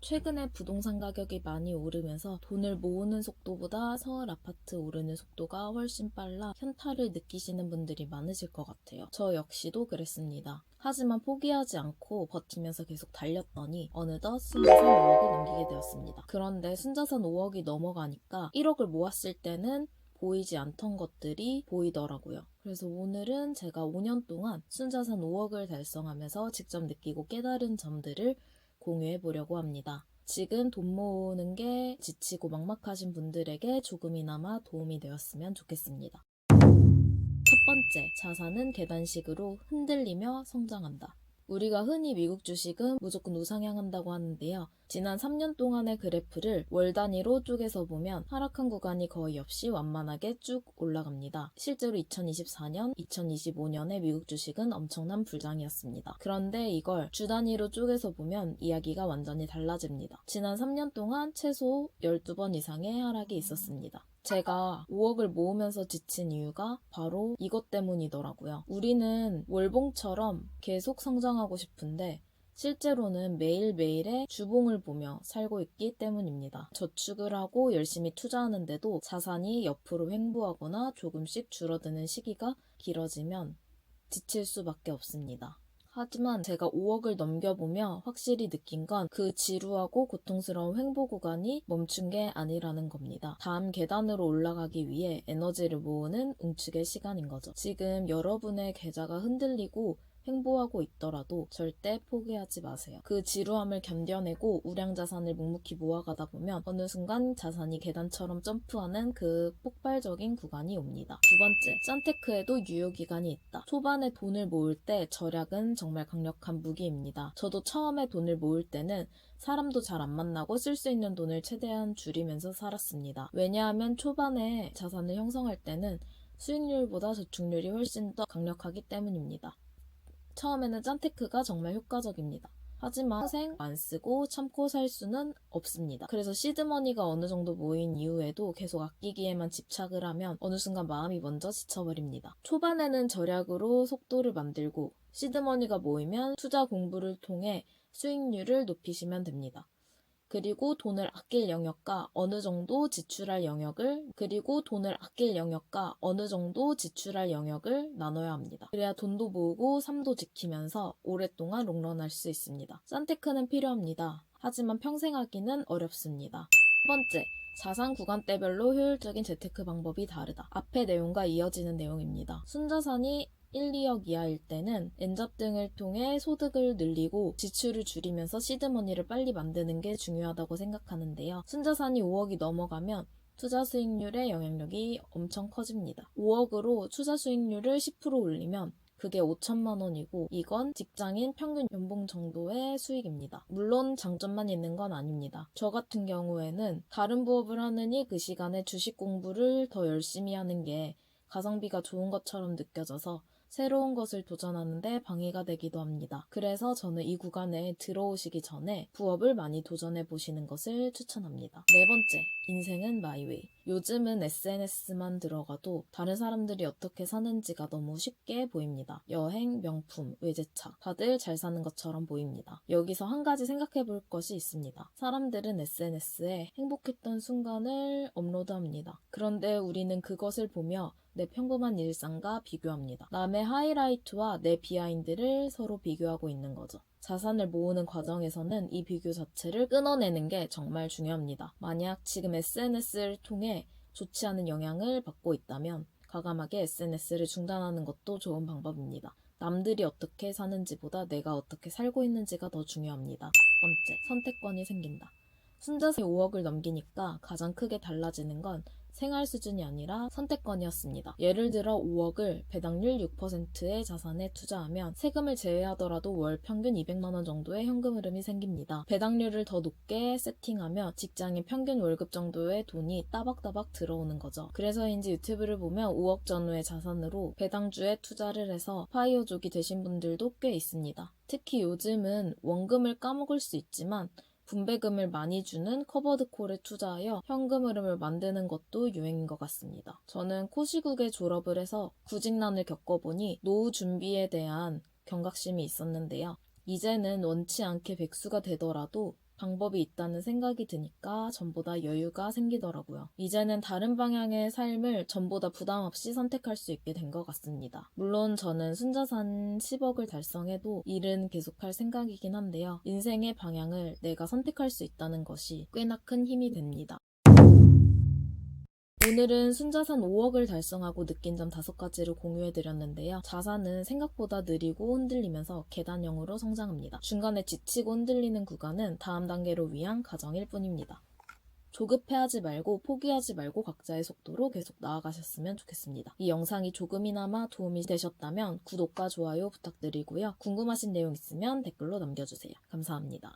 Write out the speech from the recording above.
최근에 부동산 가격이 많이 오르면서 돈을 모으는 속도보다 서울 아파트 오르는 속도가 훨씬 빨라 현타를 느끼시는 분들이 많으실 것 같아요. 저 역시도 그랬습니다. 하지만 포기하지 않고 버티면서 계속 달렸더니 어느덧 순자산 5억을 넘기게 되었습니다. 그런데 순자산 5억이 넘어가니까 1억을 모았을 때는 보이지 않던 것들이 보이더라고요. 그래서 오늘은 제가 5년 동안 순자산 5억을 달성하면서 직접 느끼고 깨달은 점들을 공유해 보려고 합니다. 지금 돈 모으는 게 지치고 막막하신 분들에게 조금이나마 도움이 되었으면 좋겠습니다. 첫 번째, 자산은 계단식으로 흔들리며 성장한다. 우리가 흔히 미국 주식은 무조건 우상향한다고 하는데요. 지난 3년 동안의 그래프를 월 단위로 쪼개서 보면 하락한 구간이 거의 없이 완만하게 쭉 올라갑니다. 실제로 2024년, 2025년의 미국 주식은 엄청난 불장이었습니다. 그런데 이걸 주 단위로 쪼개서 보면 이야기가 완전히 달라집니다. 지난 3년 동안 최소 12번 이상의 하락이 있었습니다. 제가 5억을 모으면서 지친 이유가 바로 이것 때문이더라고요. 우리는 월봉처럼 계속 성장하고 싶은데 실제로는 매일매일의 주봉을 보며 살고 있기 때문입니다. 저축을 하고 열심히 투자하는데도 자산이 옆으로 횡보하거나 조금씩 줄어드는 시기가 길어지면 지칠 수밖에 없습니다. 하지만 제가 5억을 넘겨보며 확실히 느낀 건 그 지루하고 고통스러운 횡보 구간이 멈춘 게 아니라는 겁니다. 다음 계단으로 올라가기 위해 에너지를 모으는 응축의 시간인 거죠. 지금 여러분의 계좌가 흔들리고 횡보하고 있더라도 절대 포기하지 마세요. 그 지루함을 견뎌내고 우량 자산을 묵묵히 모아가다 보면 어느 순간 자산이 계단처럼 점프하는 그 폭발적인 구간이 옵니다. 두 번째, 썬테크에도 유효기간이 있다. 초반에 돈을 모을 때 절약은 정말 강력한 무기입니다. 저도 처음에 돈을 모을 때는 사람도 잘 안 만나고 쓸 수 있는 돈을 최대한 줄이면서 살았습니다. 왜냐하면 초반에 자산을 형성할 때는 수익률보다 저축률이 훨씬 더 강력하기 때문입니다. 처음에는 짠테크가 정말 효과적입니다. 하지만 평생 안 쓰고 참고 살 수는 없습니다. 그래서 시드머니가 어느 정도 모인 이후에도 계속 아끼기에만 집착을 하면 어느 순간 마음이 먼저 지쳐버립니다. 초반에는 절약으로 속도를 만들고 시드머니가 모이면 투자 공부를 통해 수익률을 높이시면 됩니다. 그리고 돈을 아낄 영역과 어느 정도 지출할 영역을 나눠야 합니다. 그래야 돈도 모으고 삶도 지키면서 오랫동안 롱런할 수 있습니다. 썬테크는 필요합니다. 하지만 평생 하기는 어렵습니다. 세 번째, 자산 구간대별로 효율적인 재테크 방법이 다르다. 앞의 내용과 이어지는 내용입니다. 순자산이 1, 2억 이하일 때는 엔잡 등을 통해 소득을 늘리고 지출을 줄이면서 시드머니를 빨리 만드는 게 중요하다고 생각하는데요. 순자산이 5억이 넘어가면 투자 수익률의 영향력이 엄청 커집니다. 5억으로 투자 수익률을 10% 올리면 그게 5천만 원이고 이건 직장인 평균 연봉 정도의 수익입니다. 물론 장점만 있는 건 아닙니다. 저 같은 경우에는 다른 부업을 하느니 그 시간에 주식 공부를 더 열심히 하는 게 가성비가 좋은 것처럼 느껴져서 새로운 것을 도전하는데 방해가 되기도 합니다. 그래서 저는 이 구간에 들어오시기 전에 부업을 많이 도전해 보시는 것을 추천합니다. 네 번째, 인생은 마이웨이. 요즘은 SNS만 들어가도 다른 사람들이 어떻게 사는지가 너무 쉽게 보입니다. 여행, 명품, 외제차, 다들 잘 사는 것처럼 보입니다. 여기서 한 가지 생각해 볼 것이 있습니다. 사람들은 SNS에 행복했던 순간을 업로드합니다. 그런데 우리는 그것을 보며 내 평범한 일상과 비교합니다. 남의 하이라이트와 내 비하인드를 서로 비교하고 있는 거죠. 자산을 모으는 과정에서는 이 비교 자체를 끊어내는 게 정말 중요합니다. 만약 지금 SNS를 통해 좋지 않은 영향을 받고 있다면 과감하게 SNS를 중단하는 것도 좋은 방법입니다. 남들이 어떻게 사는지보다 내가 어떻게 살고 있는지가 더 중요합니다. 첫 번째, 선택권이 생긴다. 순자산이 5억을 넘기니까 가장 크게 달라지는 건 생활 수준이 아니라 선택권이었습니다. 예를 들어 5억을 배당률 6%의 자산에 투자하면 세금을 제외하더라도 월 평균 200만 원 정도의 현금 흐름이 생깁니다. 배당률을 더 높게 세팅하면 직장인 평균 월급 정도의 돈이 따박따박 들어오는 거죠. 그래서인지 유튜브를 보면 5억 전후의 자산으로 배당주에 투자를 해서 파이어족이 되신 분들도 꽤 있습니다. 특히 요즘은 원금을 까먹을 수 있지만 분배금을 많이 주는 커버드콜에 투자하여 현금 흐름을 만드는 것도 유행인 것 같습니다. 저는 코시국에 졸업을 해서 구직난을 겪어보니 노후 준비에 대한 경각심이 있었는데요. 이제는 원치 않게 백수가 되더라도 방법이 있다는 생각이 드니까 전보다 여유가 생기더라고요. 이제는 다른 방향의 삶을 전보다 부담 없이 선택할 수 있게 된 것 같습니다. 물론 저는 순자산 10억을 달성해도 일은 계속할 생각이긴 한데요. 인생의 방향을 내가 선택할 수 있다는 것이 꽤나 큰 힘이 됩니다. 오늘은 순자산 5억을 달성하고 느낀 점 5가지를 공유해드렸는데요. 자산은 생각보다 느리고 흔들리면서 계단형으로 성장합니다. 중간에 지치고 흔들리는 구간은 다음 단계로 위한 과정일 뿐입니다. 조급해하지 말고 포기하지 말고 각자의 속도로 계속 나아가셨으면 좋겠습니다. 이 영상이 조금이나마 도움이 되셨다면 구독과 좋아요 부탁드리고요. 궁금하신 내용 있으면 댓글로 남겨주세요. 감사합니다.